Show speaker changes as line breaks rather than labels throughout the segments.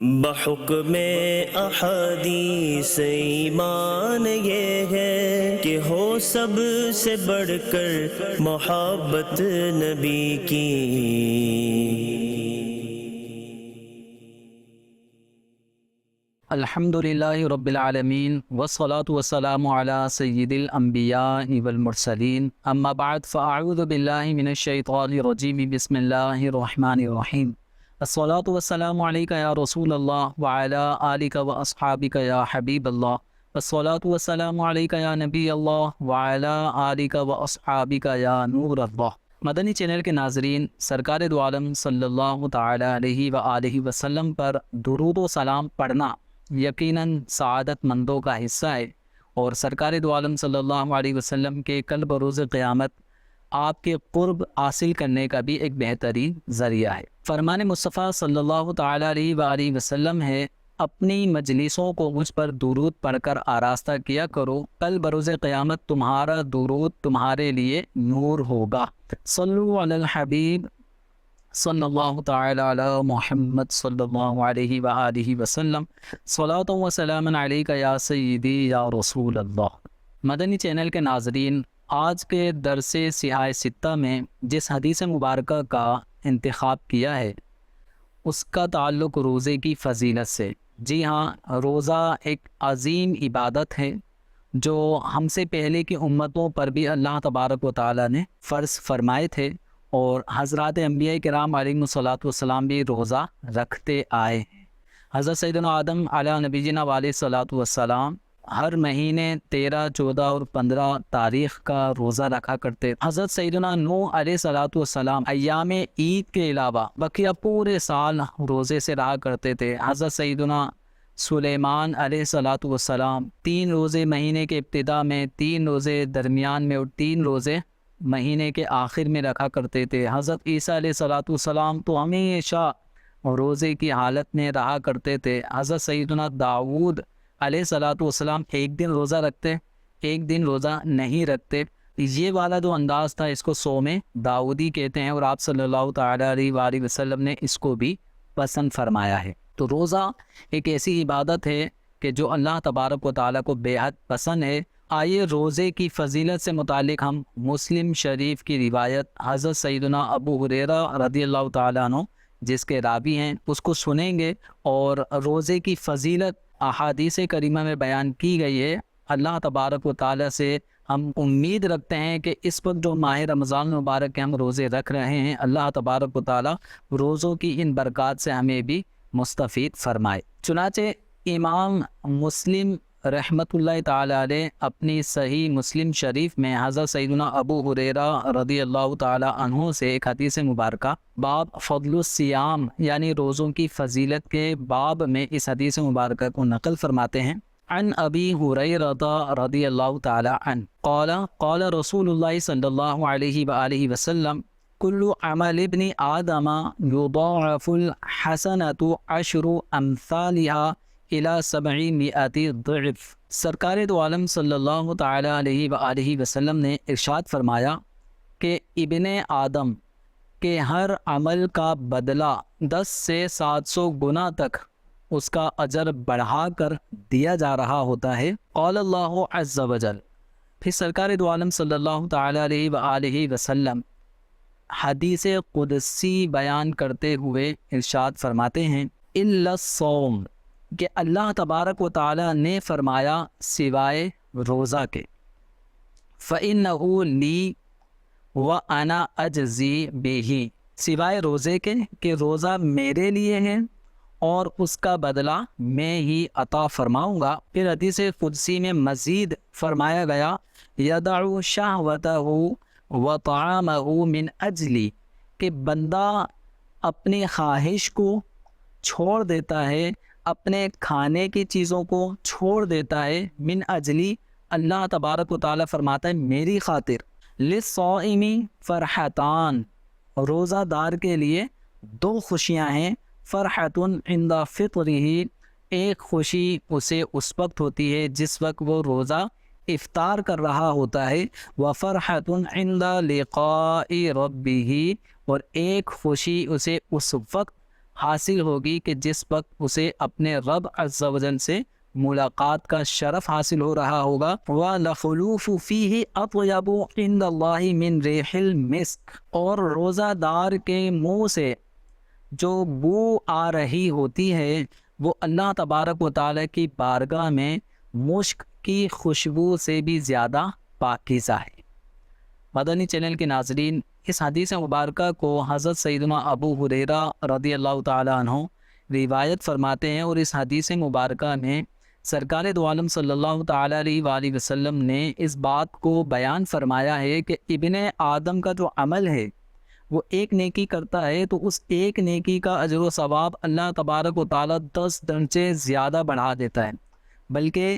بحکم احادیث ایمان یہ ہے کہ ہو سب سے بڑھ کر محبت نبی کی۔
الحمدللہ رب العالمین والصلاة والسلام علی سید الانبیاء والمرسلین، اما بعد فاعوذ باللہ من الشیطان الرجیم، بسم اللہ الرحمن الرحیم۔ الصلاة والسلام علیکہ یا رسول اللہ وعلی آلکہ واصحابکہ یا حبیب اللہ، الصلاة والسلام علیکہ یا نبی اللہ وعلی آلکہ واصحابکہ یا نور اللہ۔ مدنی چینل کے ناظرین، سرکار دو عالم صلی اللہ تعالی علیہ وآلہ وسلم پر درود و سلام پڑھنا یقیناً سعادت مندوں کا حصہ ہے، اور سرکار دو عالم صلی اللہ علیہ وسلم کے کل بروز قیامت آپ کے قرب حاصل کرنے کا بھی ایک بہترین ذریعہ ہے۔ فرمان مصطفیٰ صلی اللہ تعالی علیہ وآلہ وسلم ہے، اپنی مجلسوں کو مجھ پر درود پڑھ کر آراستہ کیا کرو، کل بروز قیامت تمہارا درود تمہارے لیے نور ہوگا۔ صلو علی الحبیب صلی اللہ تعالی علی محمد صلی اللہ علیہ وآلہ وسلم، صلاۃ و سلام علیکہ یا سیدی یا رسول اللہ۔ مدنی چینل کے ناظرین، آج کے درس سیاہ ستہ میں جس حدیث مبارکہ کا انتخاب کیا ہے اس کا تعلق روزے کی فضیلت سے۔ جی ہاں، روزہ ایک عظیم عبادت ہے جو ہم سے پہلے کی امتوں پر بھی اللہ تبارک و تعالی نے فرض فرمائے تھے، اور حضرات انبیاء کرام علیہ الصلاۃ والسلام بھی روزہ رکھتے آئے ہیں۔ حضرت سیدنا آدم علیہ نبینا علیہ الصلاۃ والسلام ہر مہینے 13، 14 اور 15 تاریخ کا روزہ رکھا کرتے۔ حضرت سیدنا نوح علیہ الصلاۃ والسلام ایام عید کے علاوہ بقیہ پورے سال روزے سے رہا کرتے تھے۔ حضرت سیدنا سلیمان علیہ الصلاۃ والسلام 3 روزے مہینے کے ابتدا میں، 3 روزے درمیان میں اور 3 روزے مہینے کے آخر میں رکھا کرتے تھے۔ حضرت عیسیٰ علیہ الصلاۃ والسلام تو ہمیشہ روزے کی حالت میں رہا کرتے تھے۔ حضرت سیدنا داؤد علیہ الصلاۃ والسلام ایک دن روزہ رکھتے، ایک دن روزہ نہیں رکھتے۔ یہ والا جو انداز تھا اس کو صوم داؤدی کہتے ہیں، اور آپ صلی اللہ تعالی علیہ وآلہ وسلم نے اس کو بھی پسند فرمایا ہے۔ تو روزہ ایک ایسی عبادت ہے کہ جو اللہ تبارک و تعالیٰ کو بے حد پسند ہے۔ آئیے روزے کی فضیلت سے متعلق ہم مسلم شریف کی روایت حضرت سیدنا ابو ہریرہ رضی اللہ تعالیٰ عنہ جس کے راوی ہیں اس کو سنیں گے، اور روزے کی فضیلت احادیث کریمہ میں بیان کی گئی ہے۔ اللہ تبارک و تعالیٰ سے ہم امید رکھتے ہیں کہ اس وقت جو ماہ رمضان مبارک کے ہم روزے رکھ رہے ہیں، اللہ تبارک و تعالیٰ روزوں کی ان برکات سے ہمیں بھی مستفید فرمائے۔ چنانچہ امام مسلم رحمۃ اللہ تعالی علیہ اپنی صحیح مسلم شریف میں حضرت سیدنا ابو ہریرہ رضی اللہ تعالی عنہ سے ایک حدیث مبارکہ باب فضل الصیام یعنی روزوں کی فضیلت کے باب میں اس حدیث مبارکہ کو نقل فرماتے ہیں۔ عن ابی ہریرہ رضی اللہ تعالی عنہ قال قال رسول اللہ صلی اللہ علیہ وآلہ وسلم کل عمل ابن آدم یضاعف الحسنۃ 10 امثالها الى 700 ضعف۔ سرکار دو عالم صلی اللہ تعالی علیہ وآلہ وسلم نے ارشاد فرمایا کہ ابن آدم کے ہر عمل کا بدلہ 10 سے 700 گنا تک اس کا اجر بڑھا کر دیا جا رہا ہوتا ہے۔ قال اللہ عز وجل، پھر سرکار دو عالم صلی اللہ تعالی علیہ وآلہ وسلم حدیث قدسی بیان کرتے ہوئے ارشاد فرماتے ہیں، الا الصوم، کہ اللہ تبارک و تعالی نے فرمایا سوائے روزہ کے، فَإِنَّهُ لِي وَأَنَا أَجْزِي بِهِ، سوائے روزے کے کہ روزہ میرے لیے ہے اور اس کا بدلہ میں ہی عطا فرماؤں گا۔ پھر حدیث قدسی میں مزید فرمایا گیا، يَدَعُ شَهْوَتَهُ وَطَعَامَهُ مِنْ أَجْلِي، کہ بندہ اپنی خواہش کو چھوڑ دیتا ہے، اپنے کھانے کی چیزوں کو چھوڑ دیتا ہے، من اجلی، اللہ تبارک و تعالیٰ فرماتا ہے میری خاطر، للصائم فرحتان، روزہ دار کے لیے 2 خوشیاں ہیں، فرحت عند فطرہ، ایک خوشی اسے اس وقت ہوتی ہے جس وقت وہ روزہ افطار کر رہا ہوتا ہے، وفرحت عند لقاء ربہ، اور ایک خوشی اسے اس وقت حاصل ہوگی کہ جس وقت اسے اپنے رب عز و جل سے ملاقات کا شرف حاصل ہو رہا ہوگا۔ وَلَخُلُوفُ فِيهِ أَطْيَبُ عِنْدَ اللَّهِ مِنْ رِيحِ الْمِسْكِ، اور روزہ دار کے منہ سے جو بو آ رہی ہوتی ہے وہ اللہ تبارک و تعالیٰ کی بارگاہ میں مشک کی خوشبو سے بھی زیادہ پاکیزہ ہے۔ مدنی چینل کے ناظرین، اس حدیث مبارکہ کو حضرت سیدنا ابو ہریرہ رضی اللہ تعالیٰ عنہ روایت فرماتے ہیں، اور اس حدیث مبارکہ میں سرکار دو عالم صلی اللہ تعالیٰ علیہ وآلہ وسلم نے اس بات کو بیان فرمایا ہے کہ ابن آدم کا جو عمل ہے وہ ایک نیکی کرتا ہے تو اس ایک نیکی کا اجر و ثواب اللہ تبارک و تعالیٰ 10 درجے زیادہ بڑھا دیتا ہے۔ بلکہ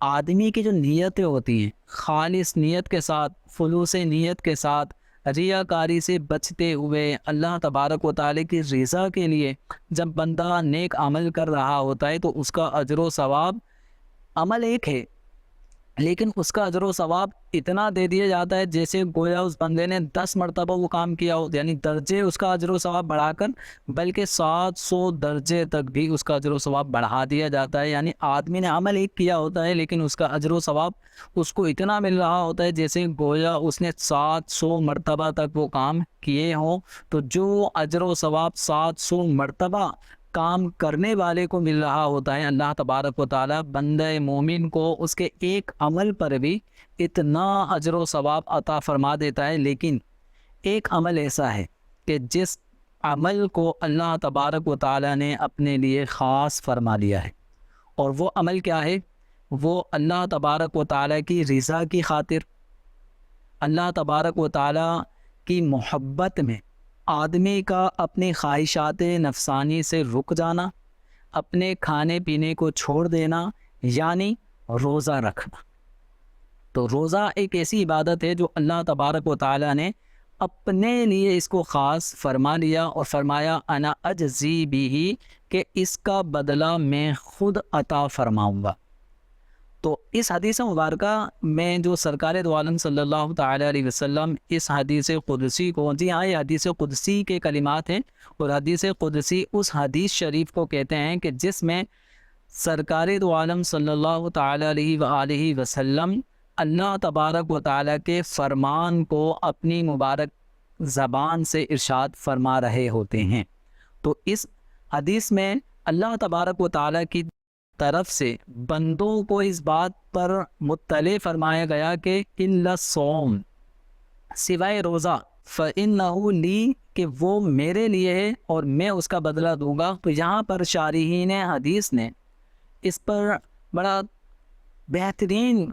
آدمی کی جو نیتیں ہوتی ہیں، خالص نیت کے ساتھ، خلوص نیت کے ساتھ، ریاکاری سے بچتے ہوئے اللہ تبارک و تعالیٰ کی رضا کے لیے جب بندہ نیک عمل کر رہا ہوتا ہے تو اس کا اجر و ثواب، عمل ایک ہے لیکن اس کا اجر و ثواب اتنا دے دیا جاتا ہے جیسے گویا اس بندے نے 10 مرتبہ وہ کام کیا ہو، یعنی درجے اس کا اجر و ثواب بڑھا کر بلکہ 700 درجے تک بھی اس کا اجر و ثواب بڑھا دیا جاتا ہے۔ یعنی آدمی نے عمل ایک کیا ہوتا ہے لیکن اس کا اجر و ثواب اس کو اتنا مل رہا ہوتا ہے جیسے گویا اس نے 700 مرتبہ تک وہ کام کیے ہوں۔ تو جو اجر و ثواب 700 مرتبہ کام کرنے والے کو مل رہا ہوتا ہے، اللہ تبارک و تعالیٰ بندہ مومن کو اس کے ایک عمل پر بھی اتنا اجر و ثواب عطا فرما دیتا ہے۔ لیکن ایک عمل ایسا ہے کہ جس عمل کو اللہ تبارک و تعالیٰ نے اپنے لیے خاص فرما لیا ہے، اور وہ عمل کیا ہے؟ وہ اللہ تبارک و تعالیٰ کی رضا کی خاطر، اللہ تبارک و تعالیٰ کی محبت میں آدمی کا اپنی خواہشات نفسانی سے رک جانا، اپنے کھانے پینے کو چھوڑ دینا، یعنی روزہ رکھنا۔ تو روزہ ایک ایسی عبادت ہے جو اللہ تبارک و تعالیٰ نے اپنے لیے اس کو خاص فرما لیا اور فرمایا انا اجزی بھی، کہ اس کا بدلہ میں خود عطا فرماؤں گا۔ تو اس حدیث مبارکہ میں جو سرکار دو عالم صلی اللہ تعالیٰ علیہ وسلم اس حدیث قدسی کو، جی ہاں یہ حدیث قدسی کے کلمات ہیں، اور حدیث قدسی اس حدیث شریف کو کہتے ہیں کہ جس میں سرکار دو عالم صلی اللہ تعالیٰ علیہ وآلہ وسلم اللہ تبارک و تعالیٰ کے فرمان کو اپنی مبارک زبان سے ارشاد فرما رہے ہوتے ہیں۔ تو اس حدیث میں اللہ تبارک و تعالیٰ کی طرف سے بندوں کو اس بات پر مطلع فرمایا گیا کہ الا الصوم، سوائے روزہ، فإنہ لی، کہ وہ میرے لیے ہے اور میں اس کا بدلہ دوں گا۔ تو یہاں پر شارحین حدیث نے اس پر بڑا بہترین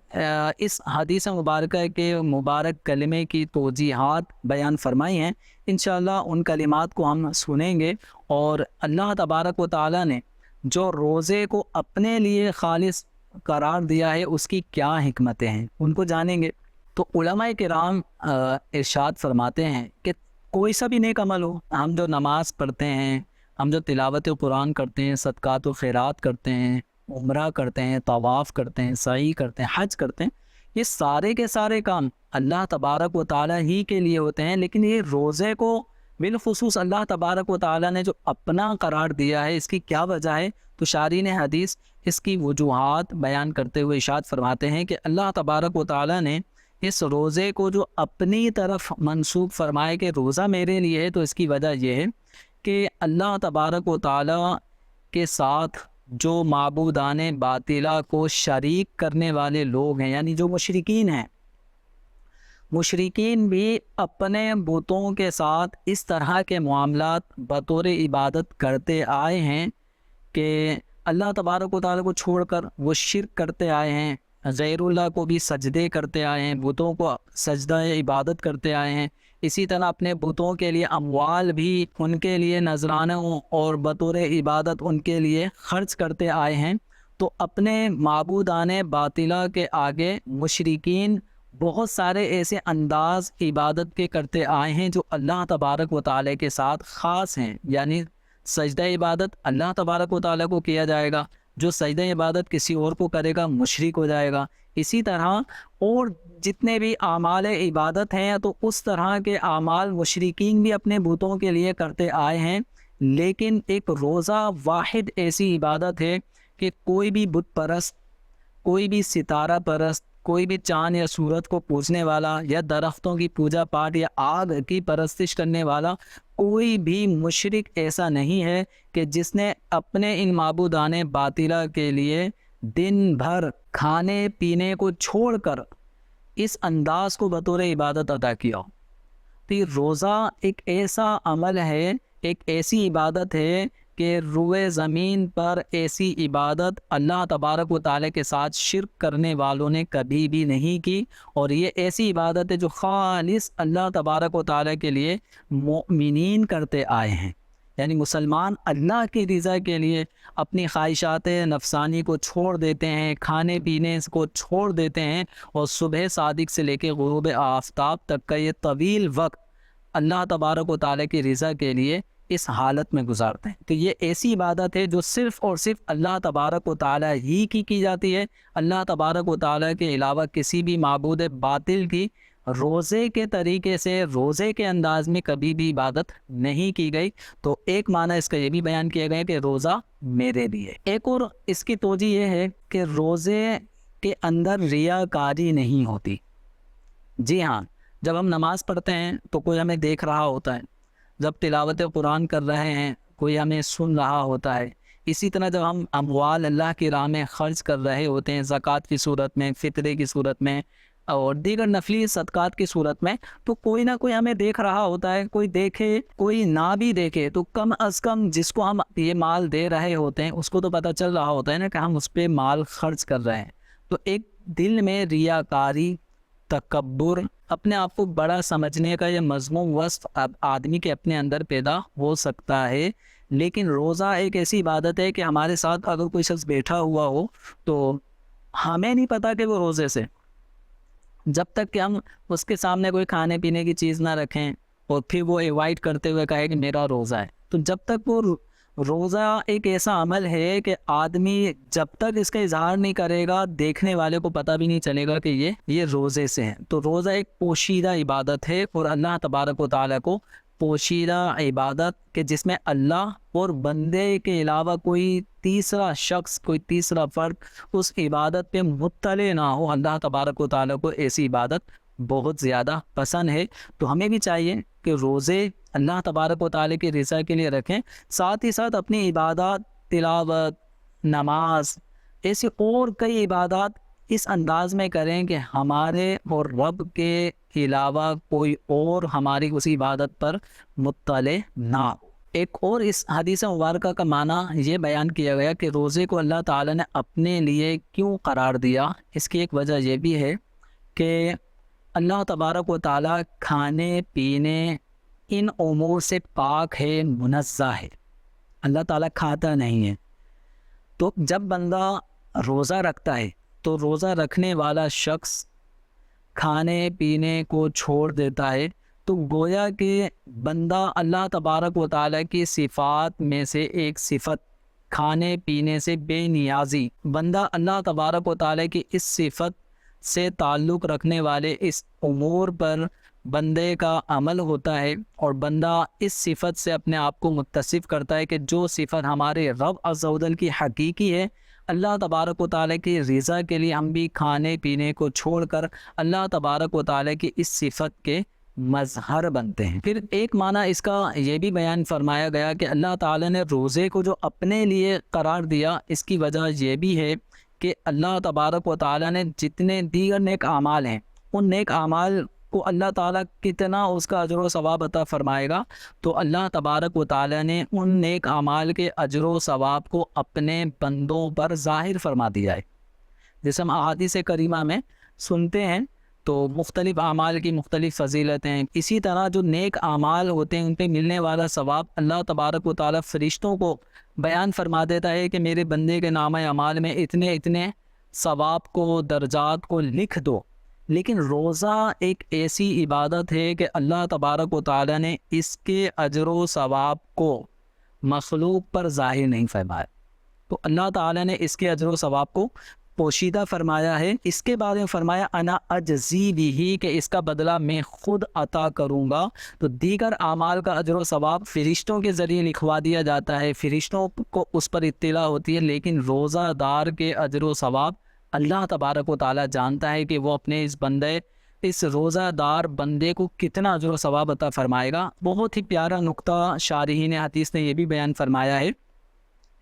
اس حدیث مبارکہ کے مبارک کلمے کی توضیحات بیان فرمائی ہیں۔ انشاءاللہ ان کلمات کو ہم سنیں گے، اور اللہ تبارک و تعالیٰ نے جو روزے کو اپنے لیے خالص قرار دیا ہے اس کی کیا حکمتیں ہیں ان کو جانیں گے۔ تو علماء کرام ارشاد فرماتے ہیں کہ کوئی سا بھی نیک عمل ہو، ہم جو نماز پڑھتے ہیں، ہم جو تلاوت قرآن کرتے ہیں، صدقات و خیرات کرتے ہیں، عمرہ کرتے ہیں، طواف کرتے ہیں، سعی کرتے ہیں، حج کرتے ہیں، یہ سارے کے سارے کام اللہ تبارک و تعالیٰ ہی کے لیے ہوتے ہیں۔ لیکن یہ روزے کو بالخصوص اللہ تبارک و تعالیٰ نے جو اپنا قرار دیا ہے، اس کی کیا وجہ ہے؟ تو شارحین حدیث اس کی وجوہات بیان کرتے ہوئے ارشاد فرماتے ہیں کہ اللہ تبارک و تعالیٰ نے اس روزے کو جو اپنی طرف منسوب فرمائے کہ روزہ میرے لیے ہے، تو اس کی وجہ یہ ہے کہ اللہ تبارک و تعالیٰ کے ساتھ جو معبودان باطلہ کو شریک کرنے والے لوگ ہیں، یعنی جو مشرکین ہیں، مشرکین بھی اپنے بتوں کے ساتھ اس طرح کے معاملات بطور عبادت کرتے آئے ہیں کہ اللہ تبارک و تعالیٰ کو چھوڑ کر وہ شرک کرتے آئے ہیں، غیر اللہ کو بھی سجدے کرتے آئے ہیں، بتوں کو سجدہ عبادت کرتے آئے ہیں۔ اسی طرح اپنے بتوں کے لیے اموال بھی ان کے لیے نذرانوں اور بطور عبادت ان کے لیے خرچ کرتے آئے ہیں۔ تو اپنے معبودان باطلہ کے آگے مشرکین بہت سارے ایسے انداز عبادت کے کرتے آئے ہیں جو اللہ تبارک و تعالیٰ کے ساتھ خاص ہیں، یعنی سجدہ عبادت اللہ تبارک و تعالیٰ کو کیا جائے گا، جو سجدہ عبادت کسی اور کو کرے گا مشرک ہو جائے گا۔ اسی طرح اور جتنے بھی اعمال عبادت ہیں، تو اس طرح کے اعمال مشرکین بھی اپنے بتوں کے لیے کرتے آئے ہیں، لیکن ایک روزہ واحد ایسی عبادت ہے کہ کوئی بھی بت پرست، کوئی بھی ستارہ پرست، کوئی بھی چاند یا سورج کو پوجنے والا، یا درختوں کی پوجا پاٹ یا آگ کی پرستش کرنے والا کوئی بھی مشرک ایسا نہیں ہے کہ جس نے اپنے ان معبودان باطلہ کے لیے دن بھر کھانے پینے کو چھوڑ کر اس انداز کو بطور عبادت ادا کیا ہو۔ تو یہ روزہ ایک ایسا عمل ہے، ایک ایسی عبادت ہے کہ روئے زمین پر ایسی عبادت اللہ تبارک و تعالیٰ کے ساتھ شرک کرنے والوں نے کبھی بھی نہیں کی، اور یہ ایسی عبادت ہے جو خالص اللہ تبارک و تعالیٰ کے لیے مومنین کرتے آئے ہیں۔ یعنی مسلمان اللہ کی رضا کے لیے اپنی خواہشات نفسانی کو چھوڑ دیتے ہیں، کھانے پینے کو چھوڑ دیتے ہیں، اور صبح صادق سے لے کے غروب آفتاب تک کا یہ طویل وقت اللہ تبارک و تعالیٰ کی رضا کے لیے اس حالت میں گزارتے ہیں۔ تو یہ ایسی عبادت ہے جو صرف اور صرف اللہ تبارک و تعالیٰ ہی کی جاتی ہے۔ اللہ تبارک و تعالیٰ کے علاوہ کسی بھی معبود باطل کی روزے کے طریقے سے، روزے کے انداز میں کبھی بھی عبادت نہیں کی گئی۔ تو ایک معنی اس کا یہ بھی بیان کیا گیا کہ روزہ میرے لیے۔ ایک اور اس کی توجہ یہ ہے کہ روزے کے اندر ریاکاری نہیں ہوتی۔ جی ہاں، جب ہم نماز پڑھتے ہیں تو کوئی ہمیں دیکھ رہا ہوتا ہے، جب تلاوت قرآن کر رہے ہیں کوئی ہمیں سن رہا ہوتا ہے، اسی طرح جب ہم اموال اللہ کی راہ میں خرچ کر رہے ہوتے ہیں، زکوٰۃ کی صورت میں، فطرے کی صورت میں، اور دیگر نفلی صدقات کی صورت میں، تو کوئی نہ کوئی ہمیں دیکھ رہا ہوتا ہے۔ کوئی دیکھے کوئی نہ بھی دیکھے تو کم از کم جس کو ہم یہ مال دے رہے ہوتے ہیں اس کو تو پتہ چل رہا ہوتا ہے نا کہ ہم اس پہ مال خرچ کر رہے ہیں۔ تو ایک دل میں ریاکاری، تکبر، اپنے آپ کو بڑا سمجھنے کا یہ مذموم وصف آدمی کے اپنے اندر پیدا ہو سکتا ہے۔ لیکن روزہ ایک ایسی عبادت ہے کہ ہمارے ساتھ اگر کوئی شخص بیٹھا ہوا ہو تو ہمیں نہیں پتا کہ وہ روزے سے، جب تک کہ ہم اس کے سامنے کوئی کھانے پینے کی چیز نہ رکھیں اور پھر وہ ایوائڈ کرتے ہوئے کہے کہ میرا روزہ ہے، تو جب تک وہ روزہ ایک ایسا عمل ہے کہ آدمی جب تک اس کا اظہار نہیں کرے گا دیکھنے والے کو پتہ بھی نہیں چلے گا کہ یہ روزے سے ہے۔ تو روزہ ایک پوشیدہ عبادت ہے، اور اللہ تبارک و تعالیٰ کو پوشیدہ عبادت کہ جس میں اللہ اور بندے کے علاوہ کوئی تیسرا شخص، کوئی تیسرا فرد اس عبادت پہ مطلع نہ ہو، اللہ تبارک و تعالیٰ کو ایسی عبادت بہت زیادہ پسند ہے۔ تو ہمیں بھی چاہیے کہ روزے اللہ تبارک و تعالیٰ کی رضا کے لیے رکھیں، ساتھ ہی ساتھ اپنی عبادات، تلاوت، نماز، ایسی اور کئی عبادات اس انداز میں کریں کہ ہمارے اور رب کے علاوہ کوئی اور ہماری اس عبادت پر مطلع نہ ہو۔ ایک اور اس حدیث مبارکہ کا معنی یہ بیان کیا گیا کہ روزے کو اللہ تعالیٰ نے اپنے لیے کیوں قرار دیا۔ اس کی ایک وجہ یہ بھی ہے کہ اللہ تبارک و تعالیٰ کھانے پینے ان امور سے پاک ہے، منزہ ہے۔ اللہ تعالیٰ کھاتا نہیں ہے۔ تو جب بندہ روزہ رکھتا ہے تو روزہ رکھنے والا شخص کھانے پینے کو چھوڑ دیتا ہے، تو گویا کہ بندہ اللہ تبارک و تعالیٰ کی صفات میں سے ایک صفت کھانے پینے سے بے نیازی، بندہ اللہ تبارک و تعالیٰ کی اس صفت سے تعلق رکھنے والے اس امور پر بندے کا عمل ہوتا ہے، اور بندہ اس صفت سے اپنے آپ کو متصف کرتا ہے کہ جو صفت ہمارے رب عز و جل کی حقیقی ہے۔ اللہ تبارک و تعالیٰ کی رضا کے لیے ہم بھی کھانے پینے کو چھوڑ کر اللہ تبارک و تعالیٰ کی اس صفت کے مظہر بنتے ہیں۔ پھر ایک معنی اس کا یہ بھی بیان فرمایا گیا کہ اللہ تعالیٰ نے روزے کو جو اپنے لیے قرار دیا، اس کی وجہ یہ بھی ہے کہ اللہ تبارک و تعالیٰ نے جتنے دیگر نیک اعمال ہیں، ان نیک اعمال کو اللہ تعالیٰ کتنا اس کا اجر و ثواب عطا فرمائے گا، تو اللہ تبارک و تعالیٰ نے ان نیک اعمال کے اجر و ثواب کو اپنے بندوں پر ظاہر فرما دیا ہے۔ جیسے ہم احادیث کریمہ میں سنتے ہیں تو مختلف اعمال کی مختلف فضیلتیں، اسی طرح جو نیک اعمال ہوتے ہیں ان پہ ملنے والا ثواب اللہ تبارک و تعالیٰ فرشتوں کو بیان فرما دیتا ہے کہ میرے بندے کے نامہ اعمال میں اتنے اتنے ثواب کو، درجات کو لکھ دو۔ لیکن روزہ ایک ایسی عبادت ہے کہ اللہ تبارک و تعالیٰ نے اس کے اجر و ثواب کو مخلوق پر ظاہر نہیں فرمایا، تو اللہ تعالیٰ نے اس کے اجر و ثواب کو پوشیدہ فرمایا ہے، اس کے بارے میں فرمایا انا اجزی بھی، کہ اس کا بدلہ میں خود عطا کروں گا۔ تو دیگر اعمال کا اجر و ثواب فرشتوں کے ذریعے لکھوا دیا جاتا ہے، فرشتوں کو اس پر اطلاع ہوتی ہے، لیکن روزہ دار کے اجر و ثواب اللہ تبارک و تعالیٰ جانتا ہے کہ وہ اپنے اس روزہ دار بندے کو کتنا اجر و ثواب عطا فرمائے گا۔ بہت ہی پیارا نقطہ شارحین حدیث نے یہ بھی بیان فرمایا ہے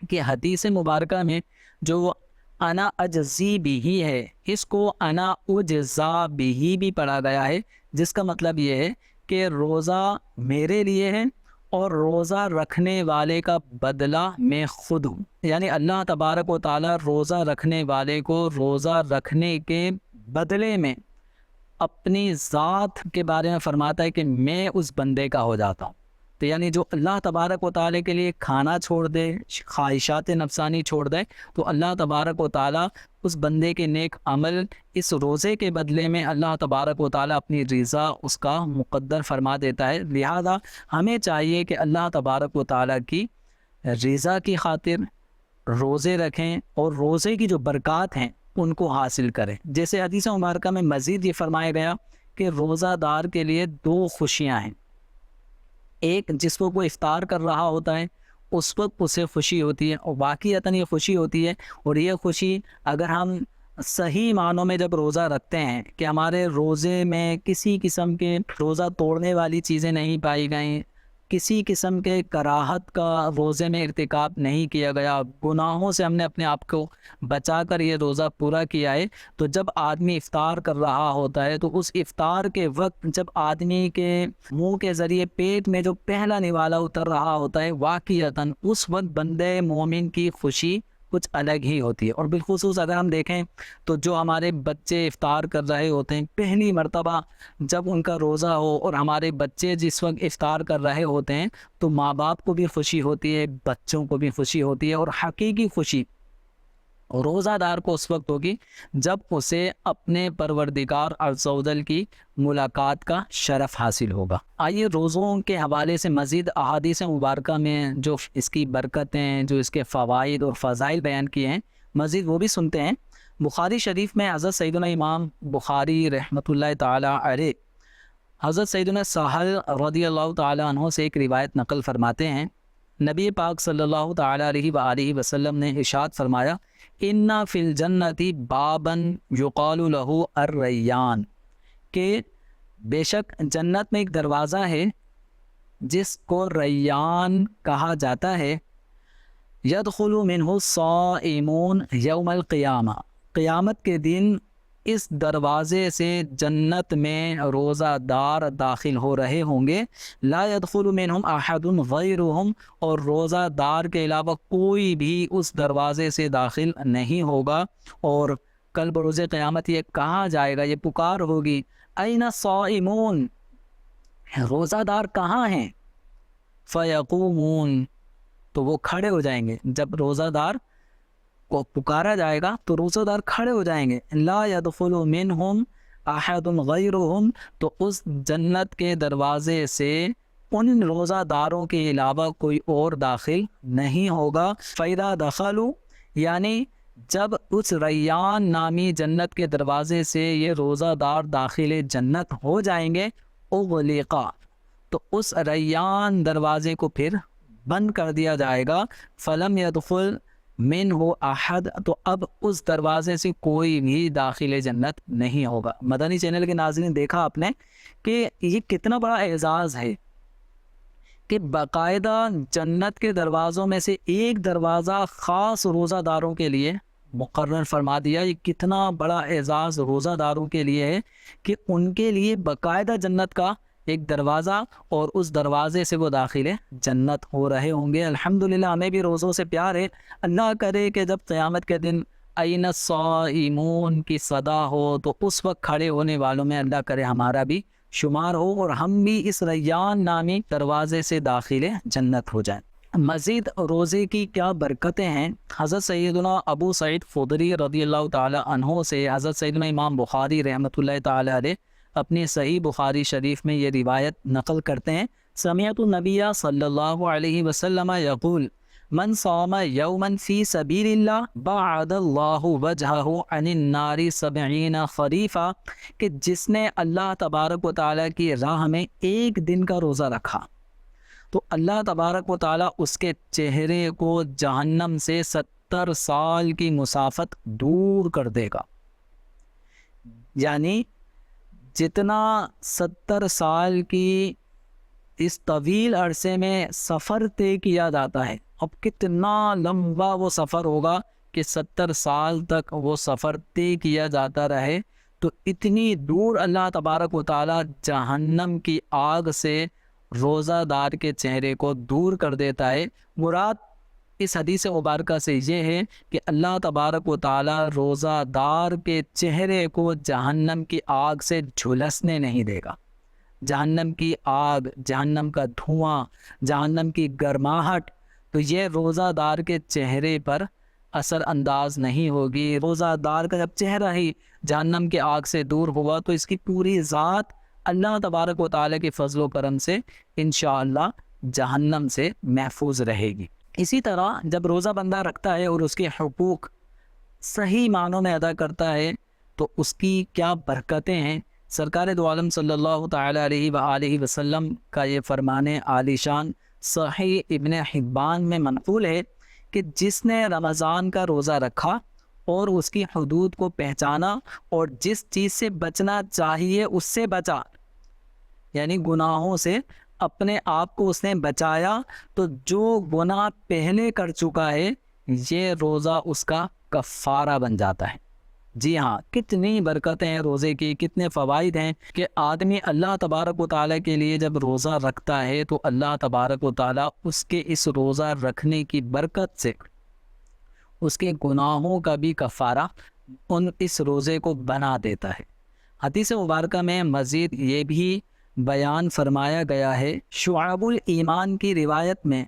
کہ حدیث مبارکہ میں جو انا اجزی بھی ہے، اس کو انا اجزا بھی پڑھا گیا ہے، جس کا مطلب یہ ہے کہ روزہ میرے لیے ہے اور روزہ رکھنے والے کا بدلہ میں خود ہوں۔ یعنی اللہ تبارک و تعالیٰ روزہ رکھنے والے کو روزہ رکھنے کے بدلے میں اپنی ذات کے بارے میں فرماتا ہے کہ میں اس بندے کا ہو جاتا ہوں۔ تو یعنی جو اللہ تبارک و تعالیٰ کے لیے کھانا چھوڑ دے، خواہشات نفسانی چھوڑ دے، تو اللہ تبارک و تعالیٰ اس بندے کے نیک عمل اس روزے کے بدلے میں اللہ تبارک و تعالیٰ اپنی رضا اس کا مقدر فرما دیتا ہے۔ لہذا ہمیں چاہیے کہ اللہ تبارک و تعالیٰ کی رضا کی خاطر روزے رکھیں اور روزے کی جو برکات ہیں ان کو حاصل کریں۔ جیسے حدیث مبارکہ میں مزید یہ فرمایا گیا کہ روزہ دار کے لیے 2 خوشیاں ہیں۔ ایک، جس کو کوئی افطار کر رہا ہوتا ہے اس وقت اسے خوشی ہوتی ہے، اور واقعتاً یہ خوشی ہوتی ہے، اور یہ خوشی اگر ہم صحیح معنوں میں جب روزہ رکھتے ہیں کہ ہمارے روزے میں کسی قسم کے روزہ توڑنے والی چیزیں نہیں پائی گئیں، کسی قسم کے کراہت کا روزے میں ارتکاب نہیں کیا گیا، گناہوں سے ہم نے اپنے آپ کو بچا کر یہ روزہ پورا کیا ہے، تو جب آدمی افطار کر رہا ہوتا ہے تو اس افطار کے وقت جب آدمی کے منہ کے ذریعے پیٹ میں جو پہلا نوالا اتر رہا ہوتا ہے، واقعتاً اس وقت بندے مومن کی خوشی کچھ الگ ہی ہوتی ہے۔ اور بالخصوص اگر ہم دیکھیں تو جو ہمارے بچے افطار کر رہے ہوتے ہیں، پہلی مرتبہ جب ان کا روزہ ہو اور ہمارے بچے جس وقت افطار کر رہے ہوتے ہیں تو ماں باپ کو بھی خوشی ہوتی ہے، بچوں کو بھی خوشی ہوتی ہے، اور حقیقی خوشی روزہ دار کو اس وقت ہوگی جب اسے اپنے پروردگار عز و جل کی ملاقات کا شرف حاصل ہوگا۔ آئیے روزوں کے حوالے سے مزید احادیث مبارکہ میں جو اس کی برکتیں، جو اس کے فوائد اور فضائل بیان کیے ہیں، مزید وہ بھی سنتے ہیں۔ بخاری شریف میں حضرت سیدنا امام بخاری رحمۃ اللہ تعالی علیہ حضرت سیدنا سہل رضی اللہ تعالی عنہ سے ایک روایت نقل فرماتے ہیں، نبی پاک صلی اللہ تعالی علیہ وآلہ وسلم نے ارشاد فرمایا، ان فی الجنت بابا یقال له الریان، کہ بے شک جنت میں ایک دروازہ ہے جس کو ریان کہا جاتا ہے، یدخل منہ الصائمون یوم القیامہ، قیامت کے دن اس دروازے سے جنت میں روزہ دار داخل ہو رہے ہوں گے، لا يدخل منہم احد غیرہم، اور روزہ دار کے علاوہ کوئی بھی اس دروازے سے داخل نہیں ہوگا، اور کل بروز قیامت یہ کہا جائے گا، یہ پکار ہوگی، این الصائمون، روزہ دار کہاں ہیں؟ فیقومون، تو وہ کھڑے ہو جائیں گے۔ جب روزہ دار کو پکارا جائے گا تو روزہ دار کھڑے ہو جائیں گے، لا يدخل منہم احد غیرہم، تو اس جنت کے دروازے سے ان روزہ داروں کے علاوہ کوئی اور داخل نہیں ہوگا۔ فَإِذَا دَخَلُوا، یعنی جب اس ریان نامی جنت کے دروازے سے یہ روزہ دار داخل جنت ہو جائیں گے، اغلقا، تو اس ریان دروازے کو پھر بند کر دیا جائے گا، فلم يدخل منہ احد، تو اب اس دروازے سے کوئی بھی داخل جنت نہیں ہوگا۔ مدنی چینل کے ناظرین، دیکھا آپ نے کہ یہ کتنا بڑا اعزاز ہے کہ باقاعدہ جنت کے دروازوں میں سے ایک دروازہ خاص روزہ داروں کے لیے مقرر فرما دیا۔ یہ کتنا بڑا اعزاز روزہ داروں کے لیے ہے کہ ان کے لیے باقاعدہ جنت کا ایک دروازہ، اور اس دروازے سے وہ داخل جنت ہو رہے ہوں گے۔ الحمدللہ ہمیں بھی روزوں سے پیار ہے۔ اللہ کرے کہ جب قیامت کے دن این الصائمون کی صدا ہو تو اس وقت کھڑے ہونے والوں میں اللہ کرے ہمارا بھی شمار ہو، اور ہم بھی اس ریان نامی دروازے سے داخل جنت ہو جائیں۔ مزید روزے کی کیا برکتیں ہیں؟ حضرت سیدنا ابو سعید خدری رضی اللہ تعالی عنہ سے حضرت سیدنا امام بخاری رحمۃ اللہ تعالی علیہ اپنی صحیح بخاری شریف میں یہ روایت نقل کرتے ہیں، سمعت النبی صلی اللہ علیہ وسلم یقول، من صام یوما فی سبیل اللہ بعد اللہ وجہہ عن النار 70 خریفا، کہ جس نے اللہ تبارک و تعالیٰ کی راہ میں ایک دن کا روزہ رکھا تو اللہ تبارک و تعالیٰ اس کے چہرے کو جہنم سے 70 سال کی مسافت دور کر دے گا۔ یعنی جتنا 70 سال کی اس طویل عرصے میں سفر طے کیا جاتا ہے، اب کتنا لمبا وہ سفر ہوگا کہ 70 سال تک وہ سفر طے کیا جاتا رہے، تو اتنی دور اللہ تبارک و تعالیٰ جہنم کی آگ سے روزہ دار کے چہرے کو دور کر دیتا ہے۔ مراد اس حدیث مبارکہ سے یہ ہے کہ اللہ تبارک و تعالیٰ روزہ دار کے چہرے کو جہنم کی آگ سے جھلسنے نہیں دے گا۔ جہنم کی آگ، جہنم کا دھواں، جہنم کی گرماہٹ، تو یہ روزہ دار کے چہرے پر اثر انداز نہیں ہوگی۔ روزہ دار کا جب چہرہ ہی جہنم کی آگ سے دور ہوا تو اس کی پوری ذات اللہ تبارک و تعالیٰ کے فضل و کرم سے انشاءاللہ جہنم سے محفوظ رہے گی۔ اسی طرح جب روزہ بندہ رکھتا ہے اور اس کے حقوق صحیح معنوں میں ادا کرتا ہے تو اس کی کیا برکتیں ہیں۔ سرکار دو عالم صلی اللہ تعالیٰ علیہ وآلہ وسلم کا یہ فرمان عالی شان صحیح ابن حبان میں منقول ہے کہ جس نے رمضان کا روزہ رکھا اور اس کی حدود کو پہچانا اور جس چیز سے بچنا چاہیے اس سے بچا، یعنی گناہوں سے اپنے آپ کو اس نے بچایا، تو جو گناہ پہلے کر چکا ہے یہ روزہ اس کا کفارہ بن جاتا ہے۔ جی ہاں، کتنی برکتیں ہیں روزے کی، کتنے فوائد ہیں کہ آدمی اللہ تبارک و تعالیٰ کے لیے جب روزہ رکھتا ہے تو اللہ تبارک و تعالیٰ اس کے اس روزہ رکھنے کی برکت سے اس کے گناہوں کا بھی کفارہ اس روزے کو بنا دیتا ہے۔ حدیث مبارکہ میں مزید یہ بھی بیان فرمایا گیا ہے، شعب الایمان کی روایت میں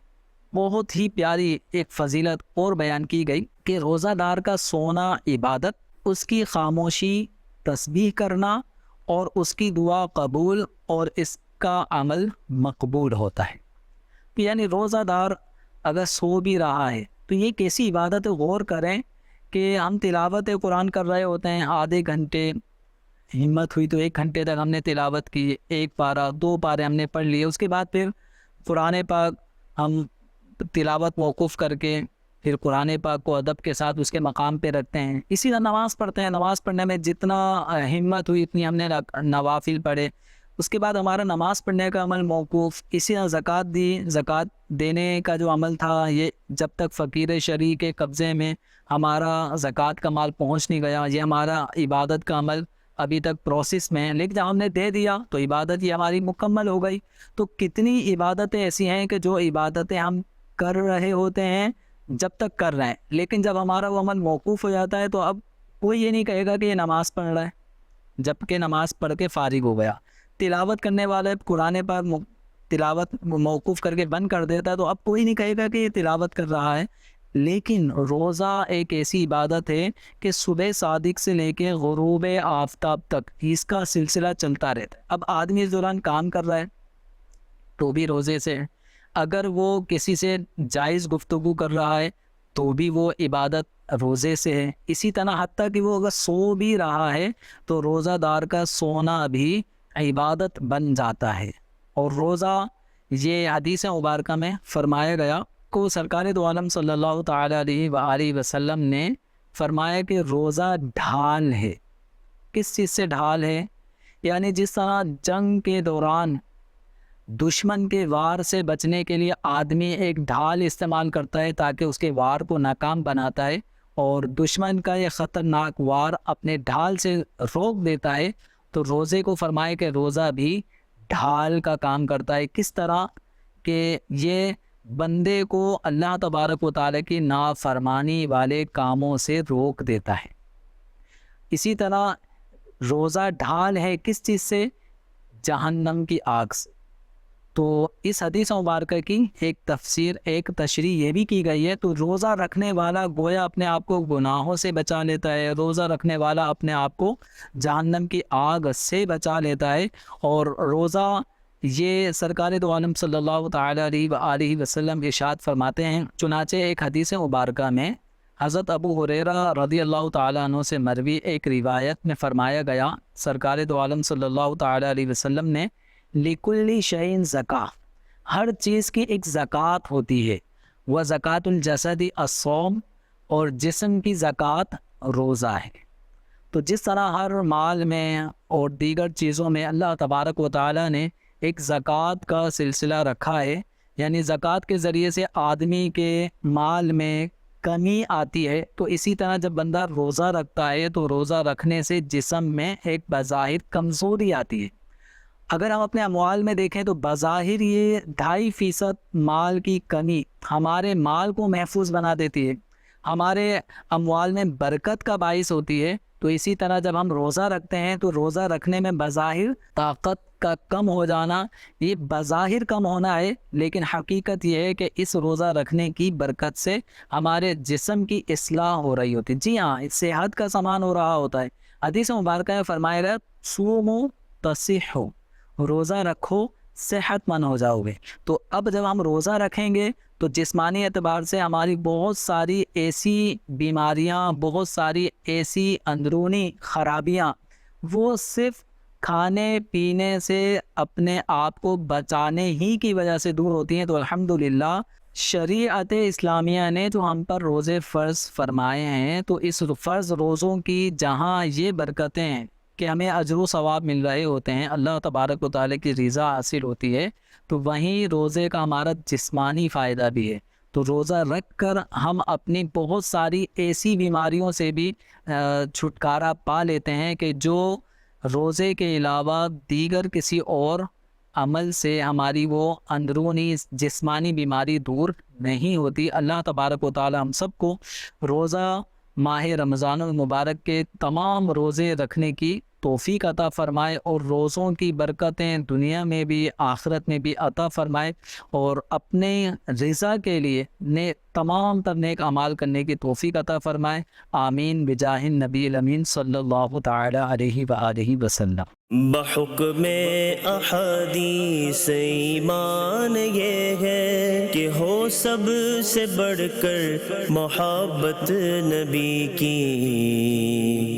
بہت ہی پیاری ایک فضیلت اور بیان کی گئی کہ روزہ دار کا سونا عبادت، اس کی خاموشی تسبیح کرنا اور اس کی دعا قبول اور اس کا عمل مقبول ہوتا ہے۔ یعنی روزہ دار اگر سو بھی رہا ہے تو یہ کیسی عبادت، غور کریں کہ ہم تلاوت قرآن کر رہے ہوتے ہیں آدھے گھنٹے، ہمت ہوئی تو 1 گھنٹے تک ہم نے تلاوت کی، 1 پارہ 2 پارے ہم نے پڑھ لیے، اس کے بعد پھر قرآن پاک ہم تلاوت موقوف کر کے پھر قرآن پاک کو ادب کے ساتھ اس کے مقام پہ رکھتے ہیں۔ اسی طرح نماز پڑھتے ہیں، نماز پڑھنے میں جتنا ہمت ہوئی اتنی ہم نے نوافل پڑھے، اس کے بعد ہمارا نماز پڑھنے کا عمل موقوف۔ اسی طرح زکوٰۃ دی، زکوٰۃ دینے کا جو عمل تھا یہ جب تک فقیر شرعی کے قبضے میں ہمارا زکوٰۃ کا مال پہنچ نہیں گیا، یہ ہمارا عبادت کا عمل ابھی تک پروسیس میں ہے، لیکن جب ہم نے دے دیا تو عبادت یہ ہماری مکمل ہو گئی۔ تو کتنی عبادتیں ایسی ہیں کہ جو عبادتیں ہم کر رہے ہوتے ہیں جب تک کر رہے ہیں، لیکن جب ہمارا وہ عمل موقوف ہو جاتا ہے تو اب کوئی یہ نہیں کہے گا کہ یہ نماز پڑھ رہا ہے جب کہ نماز پڑھ کے فارغ ہو گیا۔ تلاوت کرنے والے قرآن پاک تلاوت موقوف کر کے بند کر دیتا ہے تو اب کوئی نہیں کہے گا کہ یہ تلاوت کر رہا ہے۔ لیکن روزہ ایک ایسی عبادت ہے کہ صبح صادق سے لے کے غروب آفتاب تک اس کا سلسلہ چلتا رہتا ہے۔ اب آدمی اس دوران کام کر رہا ہے تو بھی روزے سے، اگر وہ کسی سے جائز گفتگو کر رہا ہے تو بھی وہ عبادت روزے سے ہے۔ اسی طرح حتیٰ کہ وہ اگر سو بھی رہا ہے تو روزہ دار کا سونا بھی عبادت بن جاتا ہے۔ اور روزہ یہ حدیث مبارکہ میں فرمایا گیا کو سرکار دو عالم صلی اللہ تعالیٰ علیہ وآلہ وسلم نے فرمایا کہ روزہ ڈھال ہے۔ کس چیز سے ڈھال ہے؟ یعنی جس طرح جنگ کے دوران دشمن کے وار سے بچنے کے لیے آدمی ایک ڈھال استعمال کرتا ہے تاکہ اس کے وار کو ناکام بناتا ہے، اور دشمن کا یہ خطرناک وار اپنے ڈھال سے روک دیتا ہے، تو روزے کو فرمائے کہ روزہ بھی ڈھال کا کام کرتا ہے۔ کس طرح کہ یہ بندے کو اللہ تبارک و تعالیٰ کی نافرمانی والے کاموں سے روک دیتا ہے۔ اسی طرح روزہ ڈھال ہے کس چیز سے؟ جہنم کی آگ سے۔ تو اس حدیث مبارکہ کی ایک تفسیر، ایک تشریح یہ بھی کی گئی ہے، تو روزہ رکھنے والا گویا اپنے آپ کو گناہوں سے بچا لیتا ہے، روزہ رکھنے والا اپنے آپ کو جہنم کی آگ سے بچا لیتا ہے، اور روزہ یہ سرکار دو عالم صلی اللہ تعالیٰ علیہ وآلہ وسلم ارشاد فرماتے ہیں، چنانچہ ایک حدیث مبارکہ میں حضرت ابو ہریرہ رضی اللہ تعالیٰ عنہ سے مروی ایک روایت میں فرمایا گیا، سرکار دو عالم صلی اللہ تعالیٰ علیہ وسلم نے لِكُلِّ شَيْءٍ زکاۃ، ہر چیز کی ایک زکوٰۃ ہوتی ہے، وَزَكَاةُ الْجَسَدِ الصَّوْمُ، اور جسم کی زکوٰۃ روزہ ہے۔ تو جس طرح ہر مال میں اور دیگر چیزوں میں اللہ تبارک و تعالیٰ نے ایک زکوٰۃ کا سلسلہ رکھا ہے، یعنی زکوٰۃ کے ذریعے سے آدمی کے مال میں کمی آتی ہے، تو اسی طرح جب بندہ روزہ رکھتا ہے تو روزہ رکھنے سے جسم میں ایک بظاہر کمزوری آتی ہے۔ اگر ہم اپنے اموال میں دیکھیں تو بظاہر یہ 2.5% مال کی کمی ہمارے مال کو محفوظ بنا دیتی ہے، ہمارے اموال میں برکت کا باعث ہوتی ہے۔ تو اسی طرح جب ہم روزہ رکھتے ہیں تو روزہ رکھنے میں بظاہر طاقت کا کم ہو جانا، یہ بظاہر کم ہونا ہے، لیکن حقیقت یہ ہے کہ اس روزہ رکھنے کی برکت سے ہمارے جسم کی اصلاح ہو رہی ہوتی ہے۔ جی ہاں، صحت کا سامان ہو رہا ہوتا ہے۔ حدیث مبارکہ میں فرمایا گیا صوموا تصحوا، روزہ رکھو صحت مند ہو جاؤ گے۔ تو اب جب ہم روزہ رکھیں گے تو جسمانی اعتبار سے ہماری بہت ساری ایسی بیماریاں، بہت ساری ایسی اندرونی خرابیاں، وہ صرف کھانے پینے سے اپنے آپ کو بچانے ہی کی وجہ سے دور ہوتی ہیں۔ تو الحمدللہ شریعت اسلامیہ نے جو ہم پر روزے فرض فرمائے ہیں، تو اس فرض روزوں کی جہاں یہ برکتیں ہیں کہ ہمیں اجر و ثواب مل رہے ہوتے ہیں، اللہ تبارک و تعالیٰ کی رضا حاصل ہوتی ہے، تو وہیں روزے کا ہمارا جسمانی فائدہ بھی ہے۔ تو روزہ رکھ کر ہم اپنی بہت ساری ایسی بیماریوں سے بھی چھٹکارا پا لیتے ہیں کہ جو روزے کے علاوہ دیگر کسی اور عمل سے ہماری وہ اندرونی جسمانی بیماری دور نہیں ہوتی۔ اللہ تبارک و تعالی ہم سب کو روزہ ماہ رمضان المبارک کے تمام روزے رکھنے کی توفیق عطا فرمائے، اور روزوں کی برکتیں دنیا میں بھی آخرت میں بھی عطا فرمائے، اور اپنے رضا کے لیے تمام تر نیک اعمال کرنے کی توفیق عطا فرمائے۔ آمین بجاہ النبی الامین صلی اللہ تعالی علیہ وآلہ وسلم۔
بحکم احادیث ایمان یہ ہے کہ ہو سب سے بڑھ کر محبت نبی کی۔